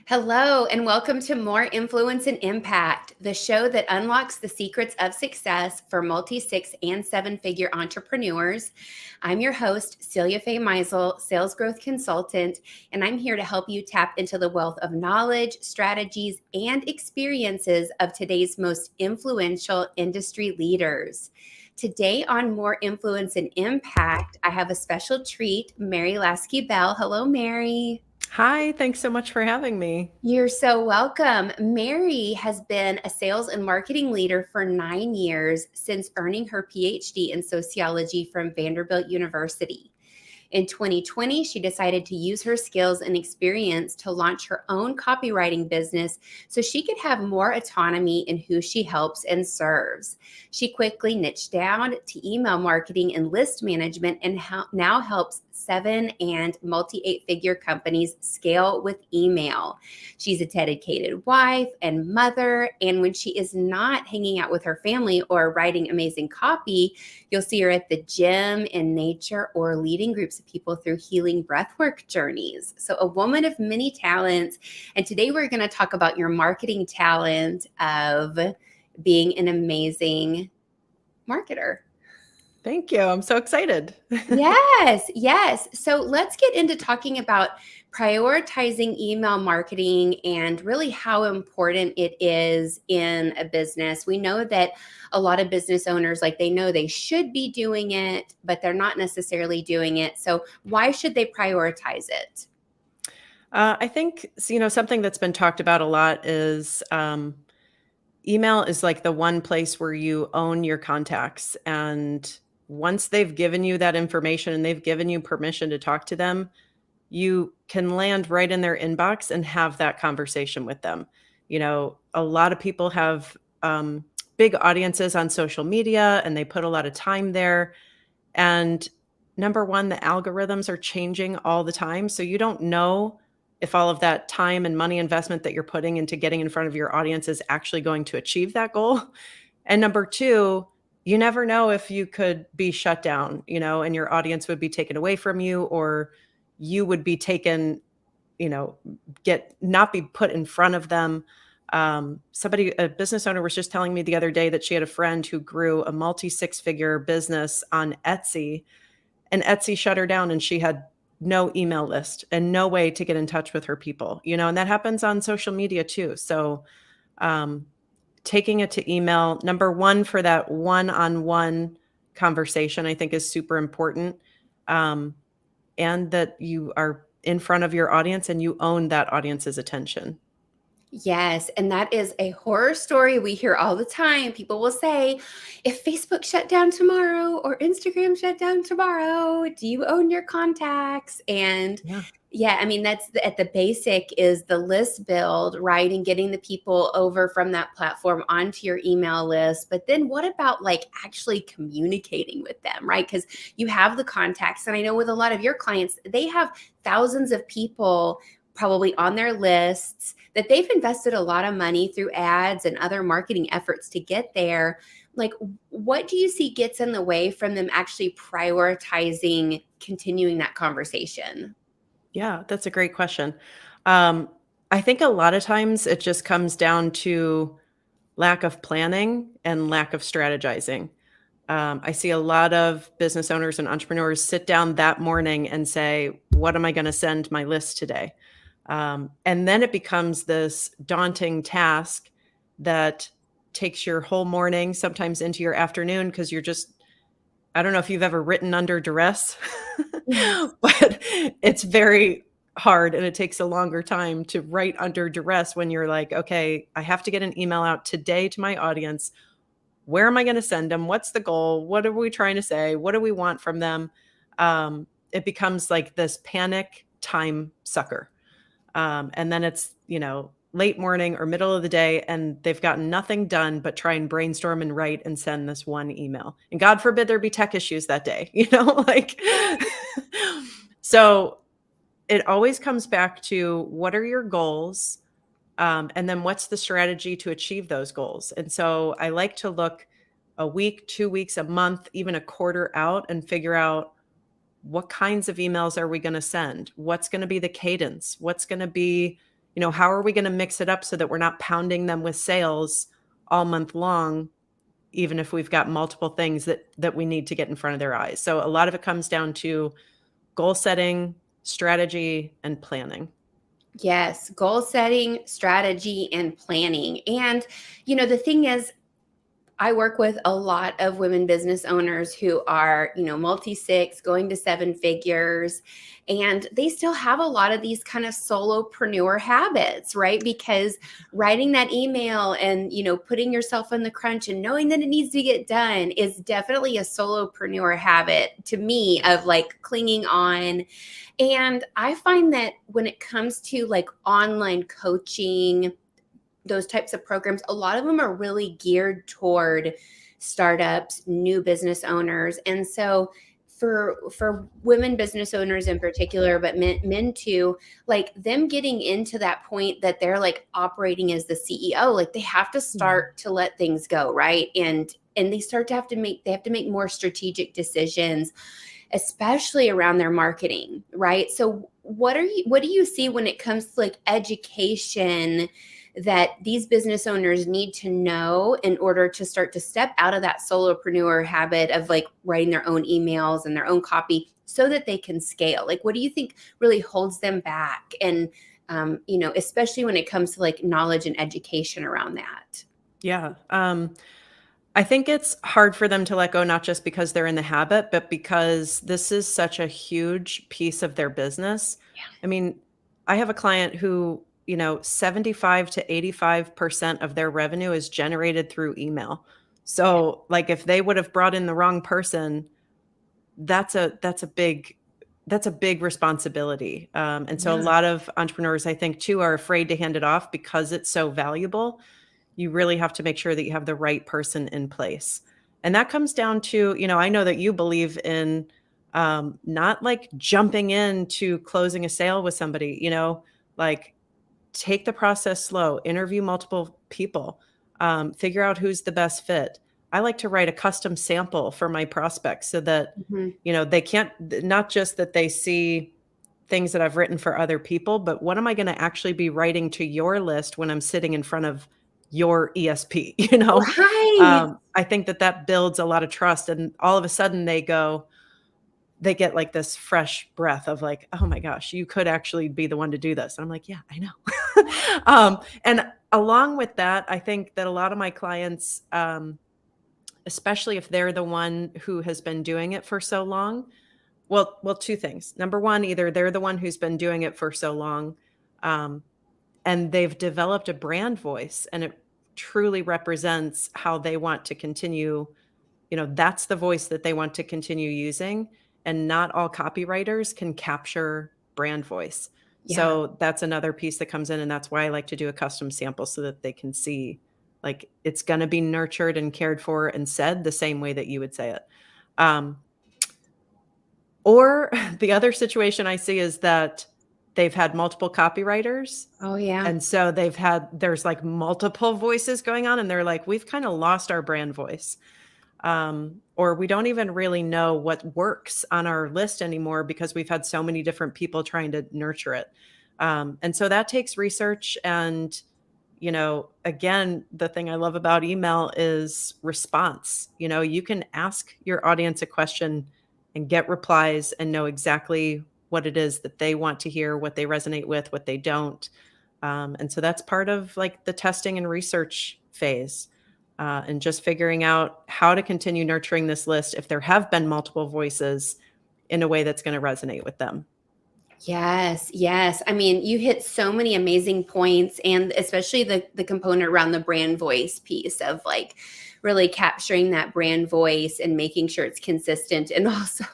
Hello, and welcome to More Influence and Impact, the show that unlocks the secrets of success for multi six and seven figure entrepreneurs. I'm your host, Celia Faye Meisel, sales growth consultant, and I'm here to help you tap into the wealth of knowledge, strategies, and experiences of today's most influential industry leaders. Today on More Influence and Impact, I have a special treat, Mary Lasky Bell. Hello, Mary. Hi, thanks so much for having me. You're so welcome. Mary has been a sales and marketing leader for 9 years since earning her PhD in sociology from Vanderbilt University. In 2020, she decided to use her skills and experience to launch her own copywriting business so she could have more autonomy in who she helps and serves. She quickly niched down to email marketing and list management and now helps 7 and multi 8 figure companies scale with email. She's a dedicated wife and mother, and when she is not hanging out with her family or writing amazing copy, you'll see her at the gym, in nature, or leading groups of people through healing breathwork journeys. So, a woman of many talents. And today we're going to talk about your marketing talent of being an amazing marketer. Thank you. I'm so excited. Yes. So let's get into talking about prioritizing email marketing and really how important it is in a business. We know that a lot of business owners, like they know they should be doing it, but they're not necessarily doing it. So why should they prioritize it? I think, something that's been talked about a lot is email is like the one place where you own your contacts. And once they've given you that information and they've given you permission to talk to them, you can land right in their inbox and have that conversation with them. A lot of people have big audiences on social media and they put a lot of time there. And number one, the algorithms are changing all the time. So you don't know if all of that time and money investment that you're putting into getting in front of your audience is actually going to achieve that goal. And number two, you never know if you could be shut down, and your audience would be taken away from you, or you would be taken, not be put in front of them. A business owner was just telling me the other day that she had a friend who grew a multi six-figure business on Etsy, and Etsy shut her down and she had no email list and no way to get in touch with her people, and that happens on social media too. So, taking it to email, number one, for that one-on-one conversation, I think is super important. And that you are in front of your audience and you own that audience's attention. Yes, and that is a horror story we hear all the time. People will say, if Facebook shut down tomorrow or Instagram shut down tomorrow, do you own your contacts? And Yeah. yeah, I mean, at the basic is the list build, right? And getting the people over from that platform onto your email list. But then what about like actually communicating with them, right? Because you have the contacts. And I know with a lot of your clients, they have thousands of people probably on their lists that they've invested a lot of money through ads and other marketing efforts to get there. Like, what do you see gets in the way from them actually prioritizing continuing that conversation? Yeah, that's a great question. I think a lot of times it just comes down to lack of planning and lack of strategizing. I see a lot of business owners and entrepreneurs sit down that morning and say, what am I going to send my list today? And then it becomes this daunting task that takes your whole morning, sometimes into your afternoon, because I don't know if you've ever written under duress, Yes. but it's very hard and it takes a longer time to write under duress when you're like, okay, I have to get an email out today to my audience. Where am I going to send them? What's the goal? What are we trying to say? What do we want from them? It becomes like this panic time sucker. And then it's, late morning or middle of the day, and they've gotten nothing done but try and brainstorm and write and send this one email. And God forbid there be tech issues that day, like, so it always comes back to what are your goals? And then what's the strategy to achieve those goals? And so I like to look a week, 2 weeks, a month, even a quarter out and figure out what kinds of emails are we going to send? What's going to be the cadence? What's going to be, how are we going to mix it up so that we're not pounding them with sales all month long, even if we've got multiple things that we need to get in front of their eyes. So a lot of it comes down to goal setting, strategy, and planning. Yes, goal setting, strategy, and planning. And, the thing is, I work with a lot of women business owners who are, multi six, going to seven figures, and they still have a lot of these kind of solopreneur habits, right? Because writing that email and, putting yourself in the crunch and knowing that it needs to get done is definitely a solopreneur habit to me, of like clinging on. And I find that when it comes to like online coaching, those types of programs, a lot of them are really geared toward startups, new business owners. And so for women business owners in particular, but men too, like them getting into that point that they're like operating as the CEO, like they have to start to let things go, right? And they start to have to make more strategic decisions, especially around their marketing, right? So what do you see when it comes to like education that these business owners need to know in order to start to step out of that solopreneur habit of like writing their own emails and their own copy so that they can scale? Like, what do you think really holds them back? And, especially when it comes to like knowledge and education around that. Yeah. I think it's hard for them to let go, not just because they're in the habit, but because this is such a huge piece of their business. I mean, I have a client who, 75 to 85% of their revenue is generated through email. So, like if they would have brought in the wrong person, that's a big responsibility. And so a Yeah. lot of entrepreneurs, I think, too, are afraid to hand it off because it's so valuable. You really have to make sure that you have the right person in place. And that comes down to, I know that you believe in not like jumping into closing a sale with somebody, like take the process slow, interview multiple people, figure out who's the best fit. I like to write a custom sample for my prospects so that, Mhm. they can't, not just that they see things that I've written for other people, but what am I going to actually be writing to your list when I'm sitting in front of your ESP? Right. I think that builds a lot of trust. And all of a sudden they get like this fresh breath of like, oh my gosh, you could actually be the one to do this. And I'm like, yeah, I know. And along with that, I think that a lot of my clients, especially if they're the one who has been doing it for so long, well, two things. Number one, either they're the one who's been doing it for so long, um, and they've developed a brand voice, and it truly represents how they want to continue. That's the voice that they want to continue using, and not all copywriters can capture brand voice. Yeah. So that's another piece that comes in, and that's why I like to do a custom sample so that they can see, like, it's going to be nurtured and cared for and said the same way that you would say it. Um, or the other situation I see is that they've had multiple copywriters, Oh, yeah. and so there's like multiple voices going on, and they're like, we've kind of lost our brand voice. Or we don't even really know what works on our list anymore because we've had so many different people trying to nurture it. And so that takes research. And, again, the thing I love about email is response. You can ask your audience a question and get replies and know exactly what it is that they want to hear, what they resonate with, what they don't. And so that's part of like the testing and research phase. And just figuring out how to continue nurturing this list if there have been multiple voices in a way that's going to resonate with them. Yes, yes. I mean, you hit so many amazing points, and especially the component around the brand voice piece of like really capturing that brand voice and making sure it's consistent, and also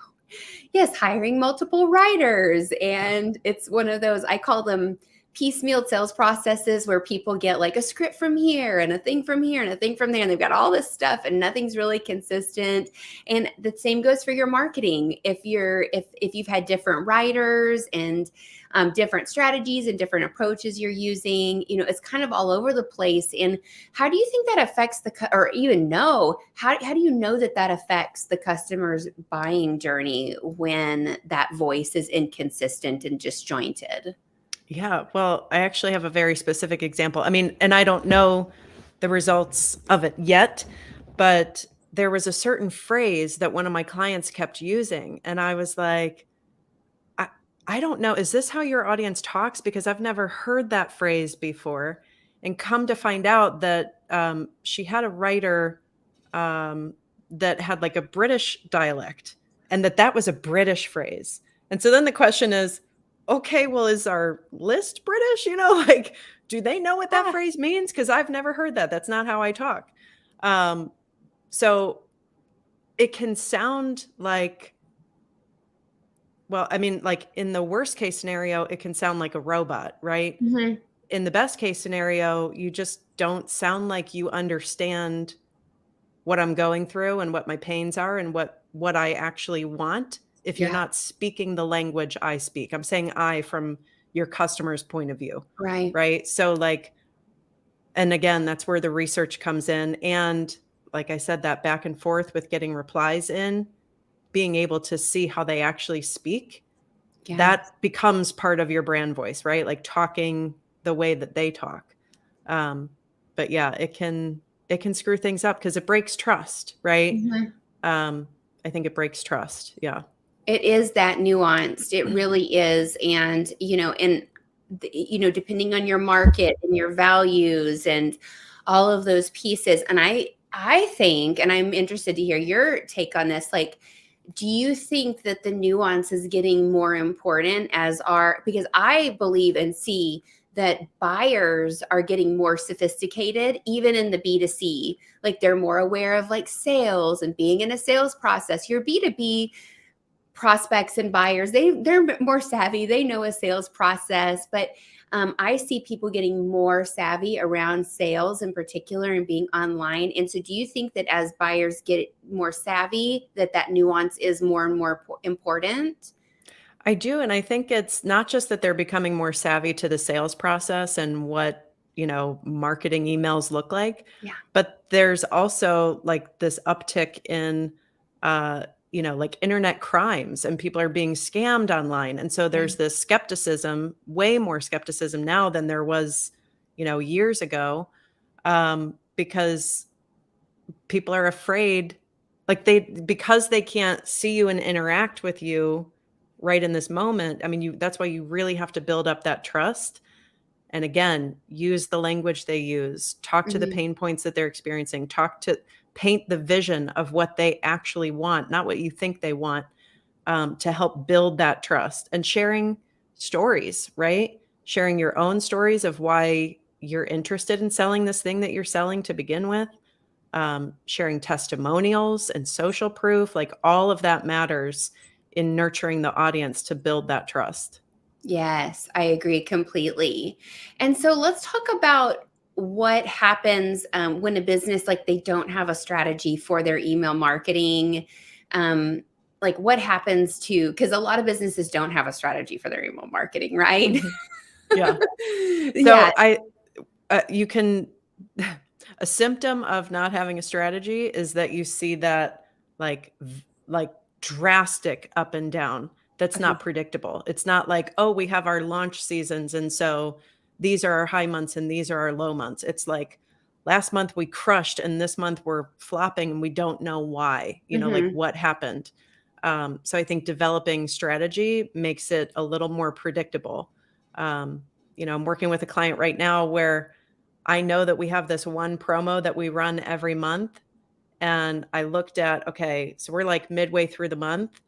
yes, hiring multiple writers. And it's one of those, I call them piecemeal sales processes, where people get like a script from here and a thing from here and a thing from there. And they've got all this stuff and nothing's really consistent. And the same goes for your marketing. If you've had different writers and different strategies and different approaches you're using, it's kind of all over the place. And how do you think that affects or even know, how do you know that affects the customer's buying journey when that voice is inconsistent and disjointed? Yeah, well, I actually have a very specific example. I mean, and I don't know the results of it yet, but there was a certain phrase that one of my clients kept using, and I was like, I I don't know, is this how your audience talks? Because I've never heard that phrase before. And come to find out that she had a writer um, that had like a British dialect, and that was a British phrase. And so then the question is, okay, well, is our list British? Like, do they know what that Ah, phrase means? Because I've never heard that. That's not how I talk. Um, so it can sound like, well, I mean, like in the worst case scenario, it can sound like a robot, right? mhm. In the best case scenario, you just don't sound like you understand what I'm going through and what my pains are and what I actually want if you're Yeah, not speaking the language I speak. I'm saying I from your customer's point of view, right. right? So like, and again, that's where the research comes in. And like I said, that back and forth with getting replies in, being able to see how they actually speak, Yeah. that becomes part of your brand voice, right? Like talking the way that they talk. Um, but yeah, it can screw things up because it breaks trust, right? Mhm. Um, I think it breaks trust. Yeah. It is that nuanced. It really is. And, depending on your market and your values and all of those pieces. And I think, and I'm interested to hear your take on this, like, do you think that the nuance is getting more important because I believe and see that buyers are getting more sophisticated, even in the B2C, like they're more aware of like sales and being in a sales process. Your B2B prospects and buyers, they're more savvy, they know a sales process, but I see people getting more savvy around sales in particular and being online. And so do you think that as buyers get more savvy that nuance is more and more important? I do. And I think it's not just that they're becoming more savvy to the sales process and what, marketing emails look like, Yeah. but there's also like this uptick in, like internet crimes and people are being scammed online. And so Yeah. there's this skepticism, way more skepticism now than there was, years ago, because people are afraid, like because they can't see you and interact with you right in this moment. I mean, that's why you really have to build up that trust. And again, use the language they use, talk to the Mhm. pain points that they're experiencing, paint the vision of what they actually want, not what you think they want, to help build that trust. And sharing stories, right? Sharing your own stories of why you're interested in selling this thing that you're selling to begin with, sharing testimonials and social proof, like all of that matters in nurturing the audience to build that trust. Yes, I agree completely. And so let's talk about what happens when a business, like, they don't have a strategy for their email marketing. Um, like, what happens to, because a lot of businesses don't have a strategy for their email marketing, right? Mhm. Yeah. Yeah. So you can, a symptom of not having a strategy is that you see that like drastic up and down. That's Okay. not predictable. It's not like, oh, we have our launch seasons. And so these are our high months and these are our low months. It's like last month we crushed and this month we're flopping and we don't know why, like Hmm. what happened. So I think developing strategy makes it a little more predictable. Um, I'm working with a client right now where I know that we have this one promo that we run every month. And I looked at, okay, so we're like midway through the month.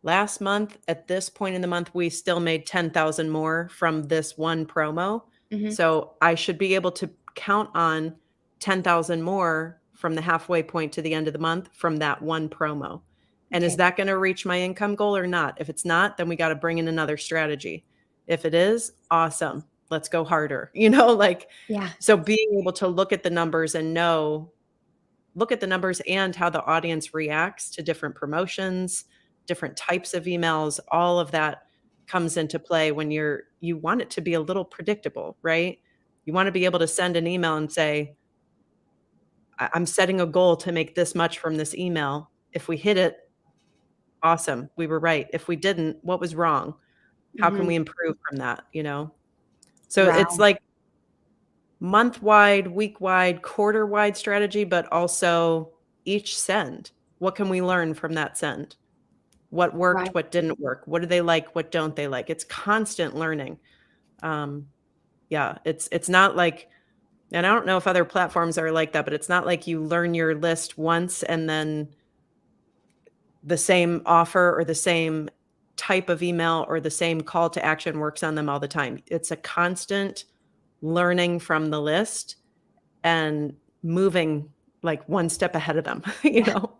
Last month, at this point in the month, we still made 10,000 more from this one promo. Hmm. So I should be able to count on 10,000 more from the halfway point to the end of the month from that one promo. And is Okay. that going to reach my income goal or not? If it's not, then we got to bring in another strategy. If it is, awesome. Let's go harder. Like, Yeah. so being able to look at the numbers and look at the numbers and how the audience reacts to different promotions, different types of emails, all of that comes into play when you want it to be a little predictable, right? You want to be able to send an email and say, I'm setting a goal to make this much from this email. If we hit it, awesome. We were right. If we didn't, what was wrong? How can Hmm. we improve from that? So it's Right. like month-wide, week-wide, quarter-wide strategy, but also each send. What can we learn from that send? What Right. worked, what didn't work? What do they like, what don't they like? It's constant learning. Um, yeah, it's not like, and I don't know if other platforms are like that, but it's not like you learn your list once and then the same offer or the same type of email or the same call to action works on them all the time. It's a constant learning from the list and moving like one step ahead of them, you Yeah. know?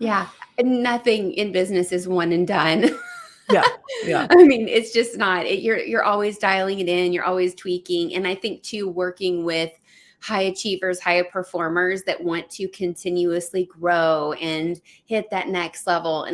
Yeah. And nothing in business is one and done. Yeah. Yeah. I mean, it's just not. You're always dialing it in, you're always tweaking, and I think too working with high achievers, high performers that want to continuously grow and hit that next level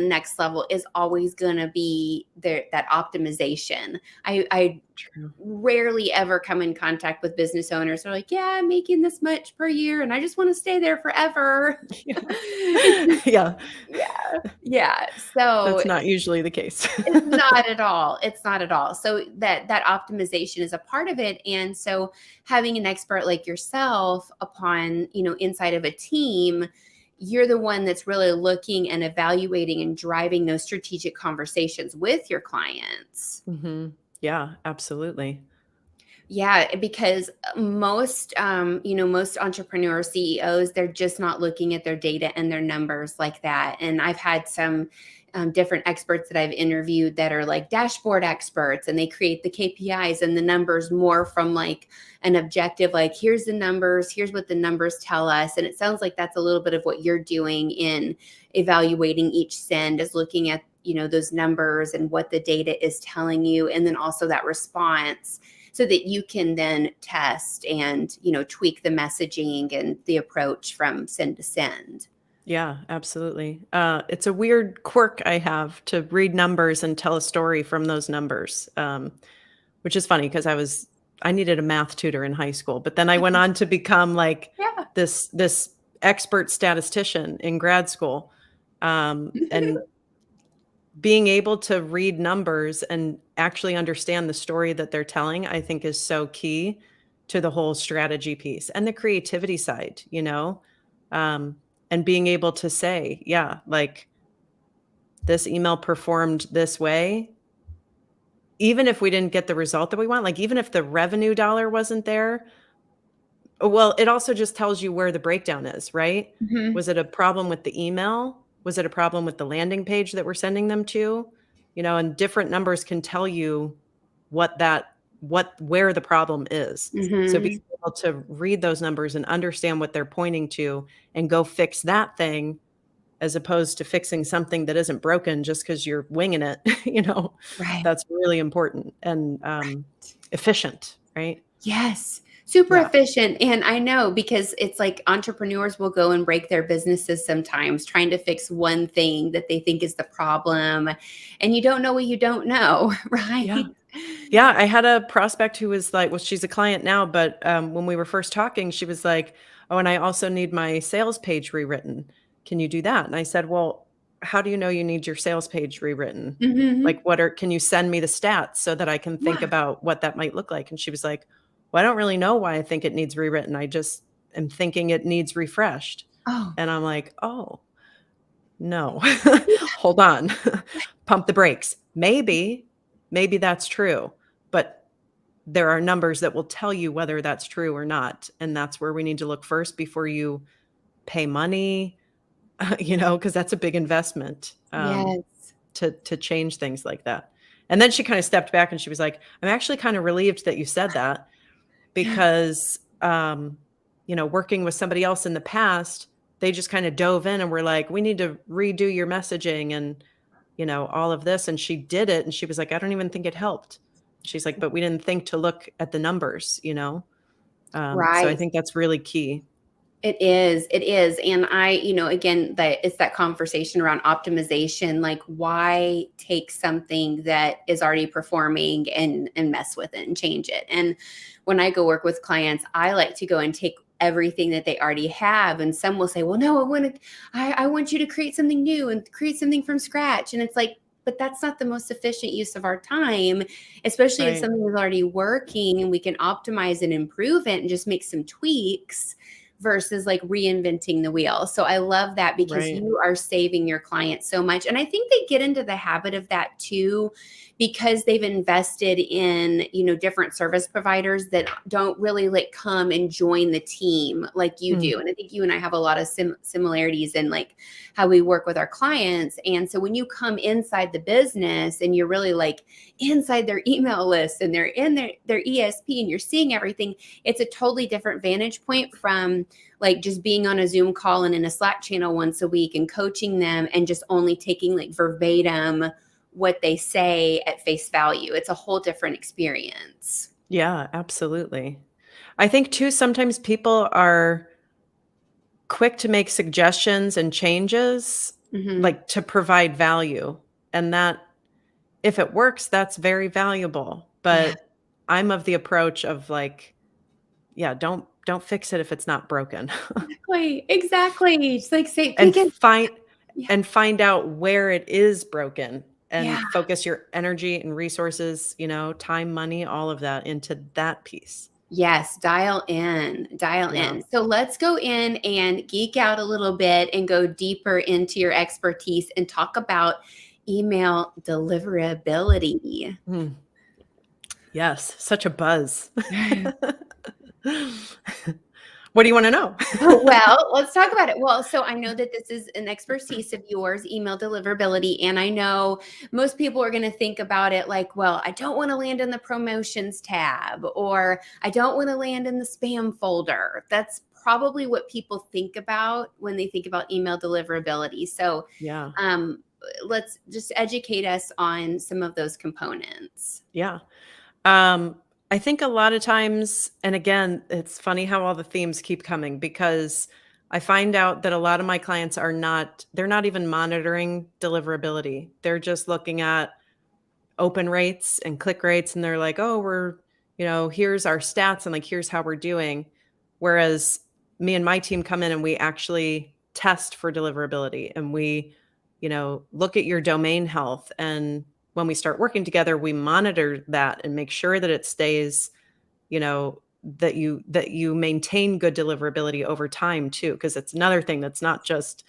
is always going to be there, that optimization. I True. rarely ever come in contact with business owners who are like, yeah, I'm making this much per year and I just want to stay there forever. Yeah. It's Yeah. yeah. Yeah. So That's not usually the case. it's not at all. It's not at all. So that optimization is a part of it. And so having an expert like yourself upon, inside of a team, you're the one that's really looking and evaluating and driving those strategic conversations with your clients. Mhm. Yeah, absolutely. Yeah, because most entrepreneur CEOs, they're just not looking at their data and their numbers like that. And I've had some different experts that I've interviewed that are like dashboard experts, and they create the KPIs and the numbers more from like an objective, like here's the numbers, here's what the numbers tell us. And it sounds like that's a little bit of what you're doing in evaluating each send, is looking at those numbers and what the data is telling you, and then also that response so that you can then test and tweak the messaging and the approach from send to send. Yeah, absolutely. It's a weird quirk I have to read numbers and tell a story from those numbers, which is funny because I needed a math tutor in high school, but then I went on to become like Yeah. this expert statistician in grad school, and being able to read numbers and actually understand the story that they're telling, I think is so key to the whole strategy piece and the creativity side, you know? Um, and being able to say, yeah, like this email performed this way, even if we didn't get the result that we want, like even if the revenue dollar wasn't there, well, it also just tells you where the breakdown is, right? Mhm. Was it a problem with the email? Was it a problem with the landing page that we're sending them to? You know, and different numbers can tell you where the problem is. So being Mhm. able to read those numbers and understand what they're pointing to and go fix that thing as opposed to fixing something that isn't broken just because you're winging it, you know, Right. that's really important and efficient, right? Yes. Super Yeah. efficient. And I know because it's like entrepreneurs will go and break their businesses sometimes trying to fix one thing that they think is the problem. And you don't know what you don't know, Yeah. right? Yeah, I had a prospect who was like, well, she's a client now, but when we were first talking, she was like, "Oh, and I also need my sales page rewritten. Can you do that?" And I said, "Well, how do you know you need your sales page rewritten? Like, Mhm. can you send me the stats so that I can think Yeah. about what that might look like?" And she was like, "Well, I don't really know why I think it needs rewritten. I just am thinking it needs refreshed." Oh. And I'm like, "Oh, no, hold on, pump the brakes. Maybe that's true, but there are numbers that will tell you whether that's true or not, and that's where we need to look first before you pay money, you know, because that's a big investment, Yes. to change things like that." And then she kinda stepped back and she was like, "I'm actually kinda relieved that you said that Yeah. because, working with somebody else in the past, they just kinda dove in and were like, 'We need to redo your messaging and, all of this,' and she did it, and she was like, 'I don't even think it helped.' She's like, 'But we didn't think to look at the numbers," you know? So I Right. think that's really key. It is. It is. And again, that it's that conversation around optimization. Like, why take something that is already performing and mess with it and change it? And when I go work with clients, I like to go and take everything that they already have. And some will say, well, no, I want you to create something new and create something from scratch. And it's like, but that's not the most efficient use of our time, especially if Right. something is already working and we can optimize and improve it and just make some tweaks versus like reinventing the wheel. So I love that because Right. you are saving your clients so much. And I think they get into the habit of that too because they've invested in, different service providers that don't really like come and join the team like you Mm. do. And I think you and I have a lot of similarities in like how we work with our clients. And so when you come inside the business and you're really like inside their email list and they're in their ESP and you're seeing everything, it's a totally different vantage point from like just being on a Zoom call and in a Slack channel once a week and coaching them and just only taking like verbatim what they say at face value. It's a whole different experience. Yeah, absolutely. I think too, sometimes people are quick to make suggestions and changes, Hmm. like to provide value. And that, if it works, that's very valuable. Yeah, But I'm of the approach of like, yeah, don't fix it if it's not broken. exactly. Exactly. Just like say, and pick it. find Yeah. and find out where it is broken Yeah. and focus your energy and resources, time, money, all of that into that piece. Yes, dial in, dial Yeah. in. So let's go in and geek out a little bit and go deeper into your expertise and talk about email deliverability. Mm, yes, such a buzz. What do you wanna know? Well, let's talk about it. Well, so I know that this is an expertise of yours, email deliverability. And I know most people are going to think about it like, well, I don't want to land in the promotions tab, or I don't want to land in the spam folder. That's probably what people think about when they think about email deliverability. So Yeah, um, let's just educate us on some of those components. yeah. Um, I think a lot of times, and again, it's funny how all the themes keep coming because I find out that a lot of my clients they're not even monitoring deliverability. They're just looking at open rates and click rates and they're like, "Oh, here's our stats and like here's how we're doing." Whereas me and my team come in and we actually test for deliverability and we, look at your domain health, and when we start working together, we monitor that and make sure that it stays, that you maintain good deliverability over time too, because it's another thing that's not just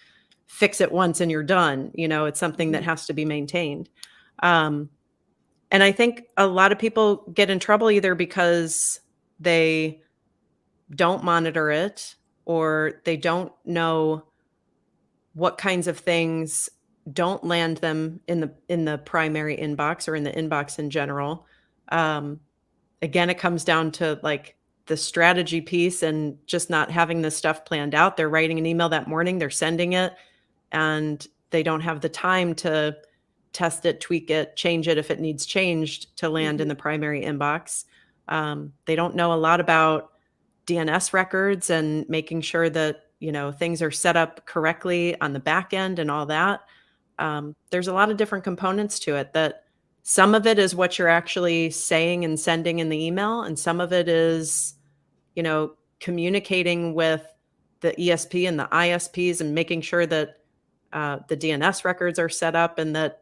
fix it once and you're done. It's something that Mhm. has to be maintained. Um, and I think a lot of people get in trouble either because they don't monitor it or they don't know what kinds of things don't land them in the primary inbox or in the inbox in general. Um, Again, it comes down to like the strategy piece and just not having this stuff planned out. They're writing an email that morning, they're sending it, and they don't have the time to test it, tweak it, change it if it needs changed to land in Mhm. the primary inbox. They don't know a lot about DNS records and making sure that things are set up correctly on the back end and all that. There's a lot of different components to it that some of it is what you're actually saying and sending in the email, and some of it is, communicating with the ESP and the ISPs and making sure that the DNS records are set up and that,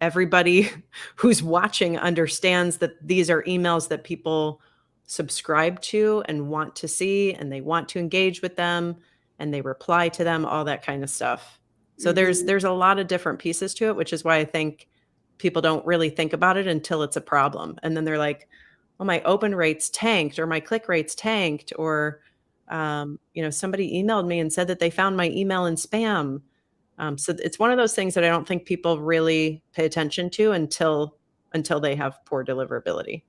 everybody who's watching understands that these are emails that people subscribe to and want to see and they want to engage with them and they reply to them, all that kind of stuff. So there's Mhm. there's a lot of different pieces to it, which is why I think people don't really think about it until it's a problem. And then they're like, "Oh, my open rates tanked or my click rates tanked," or somebody emailed me and said that they found my email in spam. So it's one of those things that I don't think people really pay attention to until they have poor deliverability.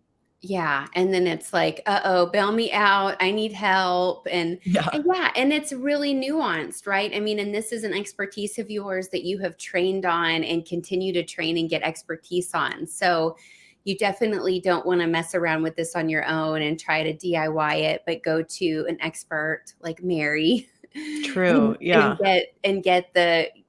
Yeah, and then it's like, "Uh-oh, bail me out, I need help," and Yeah. yeah, and it's really nuanced, right? I mean, and this is an expertise of yours that you have trained on and continue to train and get expertise on, so you definitely don't wanna mess around with this on your own and try to DIY it, but go to an expert like Mary True. and Yeah.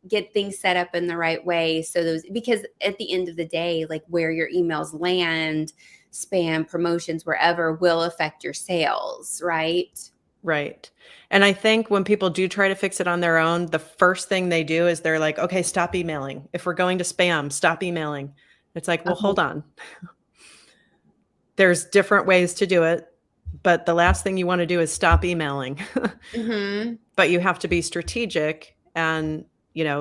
get things set up in the right way so those because at the end of the day, like where your emails land, spam, promotions, wherever will affect your sales, right? Right. And I think when people do try to fix it on their own, the first thing they do is they're like, okay, stop emailing. If we're going to spam, stop emailing. It's like, well, Okay. hold on. There's different ways to do it, but the last thing you want to do is stop emailing. Hmm. But you have to be strategic and,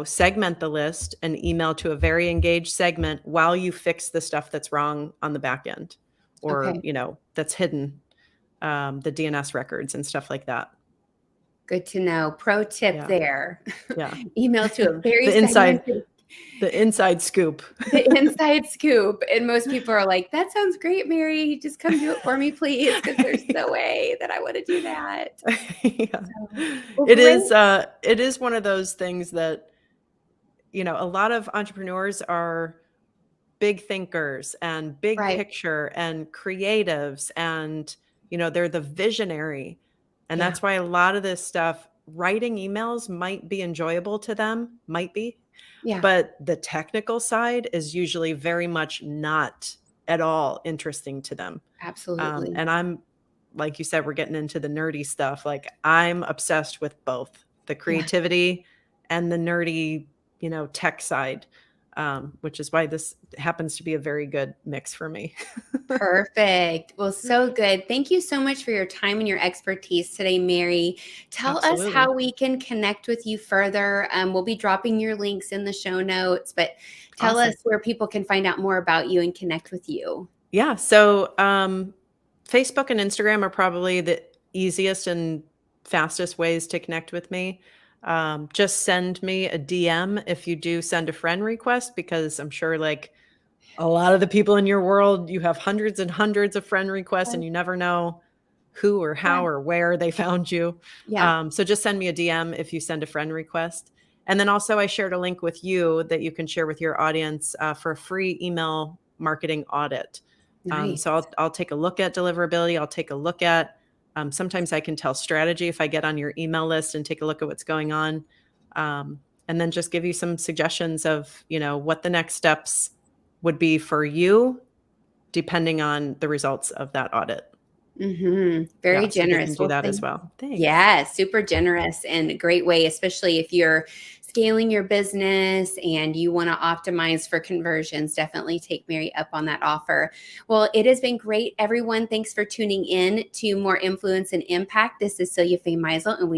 segment the list and email to a very engaged segment while you fix the stuff that's wrong on the back end or, Okay. that's hidden, the DNS records and stuff like that. Good to know. Pro tip Yeah. there. Yeah. Email to a very The inside segmented the inside scoop. the inside scoop. And most people are like, that sounds great, Mary. Just come do it for me, please. Because there's no way that I want to do that. Yeah. So, well, It great. is, it is one of those things that, a lot of entrepreneurs are big thinkers and big Right. picture and creatives and, they're the visionary. And Yeah. that's why a lot of this stuff, writing emails might be enjoyable to them, might be, Yeah. but the technical side is usually very much not at all interesting to them. Absolutely. And I'm, like you said, we're getting into the nerdy stuff. Like I'm obsessed with both the Yeah. creativity and the nerdy, tech side, which is why this happens to be a very good mix for me. Perfect. Well, so good. Thank you so much for your time and your expertise today, Mary. Tell us Absolutely. how we can connect with you further. We'll be dropping your links in the show notes, but tell us Awesome. where people can find out more about you and connect with you. Yeah. So Facebook and Instagram are probably the easiest and fastest ways to connect with me. Just send me a DM if you do send a friend request, because I'm sure like a lot of the people in your world, you have hundreds and hundreds of friend requests and Right. you never know who or how Right. or where they found you. Yeah. So just send me a DM if you send a friend request. And then also I shared a link with you that you can share with your audience for a free email marketing audit. Nice. So I'll take a look at deliverability. I'll take a look at, sometimes I can tell strategy if I get on your email list and take a look at what's going on. And then just give you some suggestions of, what the next steps would be for you, depending on the results of that audit. Very Yeah, so we can generous. do Well, that as thank well. Thanks. Yeah, super generous and a great way, especially if you're scaling your business and you want to optimize for conversions. Definitely take Mary up on that offer. Well, it has been great, everyone. Thanks for tuning in to More Influence and Impact. This is Celia Faye Meisel, and we